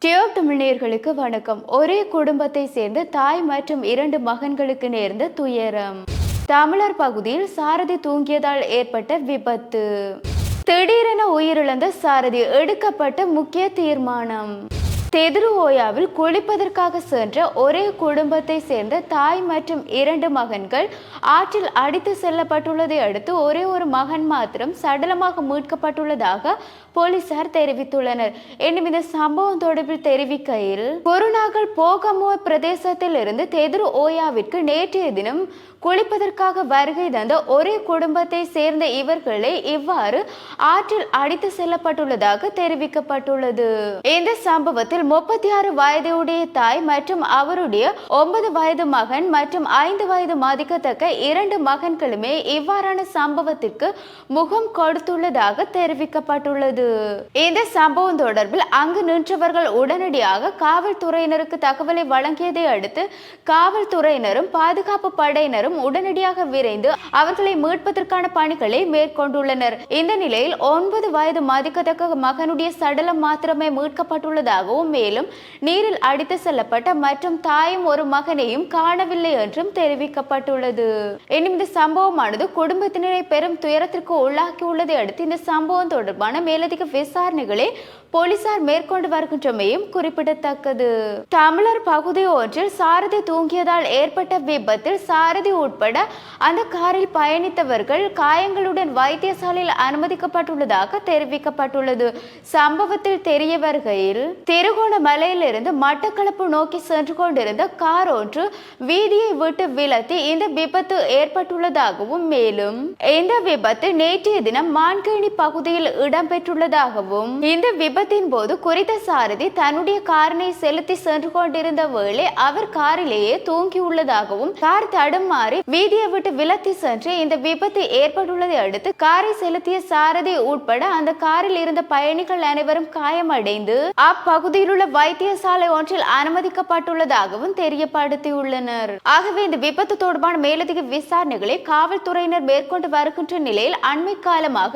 Diop தமிழர்களுக்கு வணக்கம். ஒரே குடும்பத்தை சேர்ந்த தாய் மற்றும் 2 மகன்களுக்கு நேர்ந்த துயரம். தமிழர் பகுதியில் சாரதி தூங்கியதால் ஏற்பட்ட விபத்து. திடீரென உயிரிழந்த சாரதி, எடுக்கப்பட்ட முக்கிய தீர்மானம். தெதுரு ஓயாவில் குளிப்பதற்காக சென்ற ஒரே குடும்பத்தை சேர்ந்த தாய் மற்றும் 2 மகன்கள் ஆற்றில் அடித்து செல்லப்பட்டுள்ளதை அடுத்து ஒரே ஒரு மகன் மாத்திரம் சடலமாக மீட்கப்பட்டுள்ளதாக போலீசார் தெரிவித்துள்ளனர். எனும் இந்த சம்பவம் தொடர்பில் தெரிவிக்கையில், குருநாகல் போகமுவ பிரதேசத்தில் இருந்து தெதுரு ஓயாவிற்கு நேற்றைய தினம் குளிப்பதற்காக வருகை தந்த ஒரே குடும்பத்தை சேர்ந்த இவர்களை இவ்வாறு ஆற்றில் அடித்து செல்லப்பட்டுள்ளதாக தெரிவிக்கப்பட்டுள்ளது. இந்த சம்பவத்தில் 36 வயதுடைய தாய் மற்றும் அவருடைய 9 வயது மகன் மற்றும் 5 வயது மதிக்கத்தக்க 2 மகன்களுமே இவ்வாறான சம்பவத்திற்கு முகம் கொடுத்துள்ளதாக தெரிவிக்கப்பட்டுள்ளது. இந்த சம்பவம் தொடர்பில் அங்கு நின்றவர்கள் உடனடியாக காவல்துறையினருக்கு தகவலை வழங்கியதை அடுத்து காவல்துறையினரும் பாதுகாப்பு படையினரும் உடனடியாக விரைந்து அவர்களை மீட்பதற்கான பணிகளை மேற்கொண்டுள்ளனர். இந்த நிலையில் 9 வயது மதிக்கத்தக்க மகனுடைய சடலம் மாத்திரமே மீட்கப்பட்டுள்ளதாகவும், மேலும் நீரில் அடித்து செல்லப்பட்ட மற்றும் தாயும் ஒரு மகனையும் காணவில்லை என்றும் தெரிவிக்கப்பட்டுள்ளது. எனும் இந்த சம்பவமானது குடும்பத்தினரை பெரும் துயரத்திற்கு உள்ளாக்கியுள்ளதை அடுத்து இந்த சம்பவம் தொடர்பான மேலதிக விசாரணைகளை போலீசார் மேற்கொண்டு வருகின்றமையும் குறிப்பிடத்தக்கது. தமிழர் பகுதி ஒன்றில் சாரதி தூங்கியதால் ஏற்பட்ட விபத்தில் சாரதி உட்பட அந்த காரில் பயணித்தவர்கள் காயங்களுடன் வைத்தியசாலையில் அனுமதிக்கப்பட்டுள்ளதாக தெரிவிக்கப்பட்டுள்ளது. சம்பவத்தில் தெரிய வருகையில், திருகோணமலையிலிருந்து மட்டக்களப்பு நோக்கி சென்று கொண்டிருந்த கார் ஒன்று வீதியை விட்டு விலத்தி இந்த விபத்து ஏற்பட்டுள்ளதாகவும், மேலும் இந்த விபத்து நேற்றைய தினம் மான்கேணி பகுதியில் இடம்பெற்றுள்ளதாகவும், இந்த விபத்தின் போது குறித்த சாரதி தன்னுடைய காரினை செலுத்தி சென்று கொண்டிருந்த வேளை அவர் காரிலேயே தூங்கியுள்ளதாகவும், கார் தடுமாறி வீதியை விட்டு விலத்தி சென்று இந்த விபத்து ஏற்பட்டுள்ளதை அடுத்து காரை செலுத்திய சாரதி உட்பட அந்த காரில் இருந்த பயணிகள் அனைவரும் காயமடைந்து அப்பகுதியில் உள்ள வைத்தியசாலை ஒன்றில் அனுமதிக்கப்பட்டுள்ளதாகவும் தெரியப்படுத்தியுள்ளனர். ஆகவே இந்த விபத்து தொடர்பான மேலதிக விசாரணைகளை காவல்துறையினர் மேற்கொண்டு வருகின்ற நிலையில் அண்மை காலமாக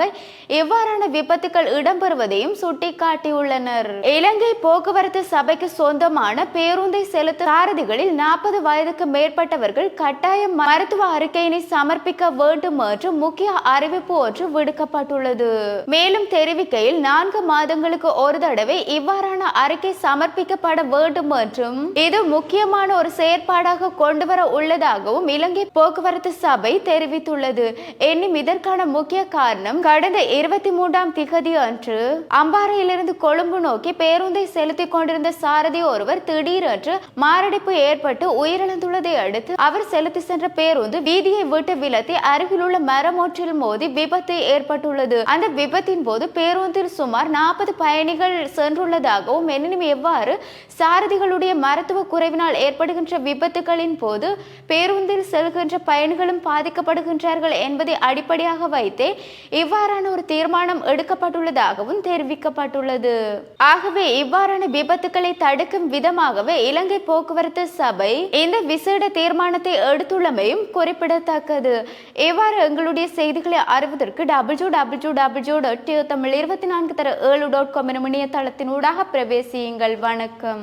எவ்வாறான விபத்துகள் இடம்பெறுவதையும் சுட்டிக்காட்டியுள்ளனர். இலங்கை போக்குவரத்து சபைக்கு சொந்தமான பேருந்தை செலுத்தும் சாரதிகளில் 40 வயதுக்கு மேற்பட்டவர்கள் கட்டாயம் மருத்துவ அறிக்கையினை சமர்ப்பிக்க வேண்டும் என்று முக்கிய அறிவிப்பு ஒன்று விடுக்கப்பட்டுள்ளது. மேலும் தெரிவிக்கையில், 4 மாதங்களுக்கு ஒரு தடவை இவ்வாறான அறிக்கை சமர்ப்பிக்கப்பட வேண்டும் என்றும் இது முக்கியமான ஒரு செயற்பாடாக கொண்டுவர உள்ளதாகவும் இலங்கை போக்குவரத்து சபை தெரிவித்துள்ளது. எனினும் இதற்கான முக்கிய காரணம், கடந்த 23ஆம் திகதி அன்று அம்பாறையிலிருந்து கொழும்பு நோக்கி பேருந்தை செலுத்திக் கொண்டிருந்த சாரதி ஒருவர் திடீரென்று மாரடைப்பு ஏற்பட்டு உயிரிழந்துள்ளதை அடுத்து அவர் செலுத்தி சென்ற பேருந்து வீதியை விட்டு விலத்தி அருகிலுள்ள மரம் ஒன்றில் மோதி விபத்து ஏற்பட்டுள்ளது. அந்த விபத்தின் போது பேருந்தில் சுமார் 40 பயணிகள் சென்றுள்ளதாகவும், எனினும் எவ்வாறு சாரதிகளுடைய மருத்துவ குறைவினால் ஏற்படுகின்ற விபத்துகளின் போது பேருந்தில் செல்கின்ற பயணிகளும் பாதிக்கப்படுகின்றார்கள் என்பதை அடிப்படையாக வைத்தே இவ்வாறான ஒரு தீர்மானம் எடுக்கப்பட்டுள்ளதாகவும் தெரிவிக்கப்பட்டுள்ளது. ஆகவே இவ்வாறான விபத்துக்களை தடுக்கும் விதமாகவே இலங்கை போக்குவரத்து சபை இந்த விசேட தீர்மானத்தை எடுத்துள்ளமையும் குறிப்பிடத்தக்கது. இவ்வாறு எங்களுடைய செய்திகளை அறிவதற்கு www.tamil24/7.com எனும் இணையதளத்தினூடாக பிரவேசியுங்கள். வணக்கம்.